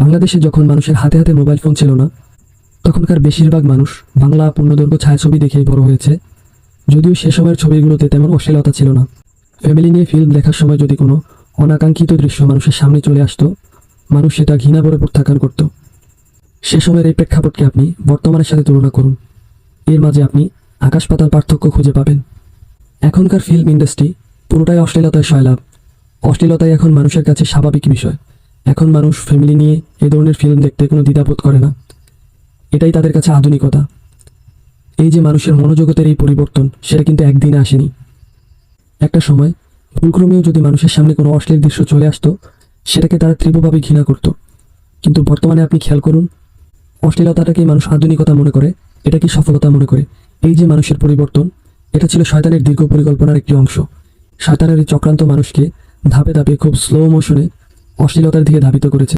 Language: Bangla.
বাংলাদেশে যখন মানুষের হাতে হাতে মোবাইল ফোন ছিল না, তখনকার বেশিরভাগ মানুষ বাংলা পূর্ণদৈর্ঘ্য ছায়াছবি দেখেই বড় হয়েছে। যদিও সে সময়ের ছবিগুলোতে তেমন অশ্লীলতা ছিল না। ফ্যামিলি নিয়ে ফিল্ম দেখার সময় যদি কোনো অনাকাঙ্ক্ষিত দৃশ্য মানুষের সামনে চলে আসতো, মানুষ সেটা ঘৃণা ভরে প্রত্যাখ্যান করত। সে সময়ের এই প্রেক্ষাপটকে আপনি বর্তমানের সাথে তুলনা করুন। এর মাঝে আপনি আকাশ পাতাল পার্থক্য খুঁজে পাবেন। এখনকার ফিল্ম ইন্ডাস্ট্রি পুরোটাই অশ্লীলতায় সয়লাব। অশ্লীলতাই এখন মানুষের কাছে স্বাভাবিক বিষয়। এখন মানুষ ফ্যামিলি নিয়ে এ ধরনের ফিল্ম দেখতে কোনো দ্বিধাবোধ করে না। এটাই তাদের কাছে আধুনিকতা। এই যে মানুষের মনোজগতের এই পরিবর্তন, সেটা কিন্তু একদিনে আসেনি। একটা সময় ভুলক্রমেও যদি মানুষের সামনে কোনো অশ্লীল দৃশ্য চলে আসতো, সেটাকে তারা তীব্রভাবে ঘৃণা করত। কিন্তু বর্তমানে আপনি খেয়াল করুন, অশ্লীলতাটাকেই মানুষ আধুনিকতা মনে করে, এটা কি সফলতা মনে করে। এই যে মানুষের পরিবর্তন, এটা ছিল শয়তানের দীর্ঘ পরিকল্পনার একটি অংশ। শয়তানের এই চক্রান্ত মানুষকে ধাপে ধাপে খুব স্লো মোশনে অশ্লীলতার দিকে ধাবিত করেছে।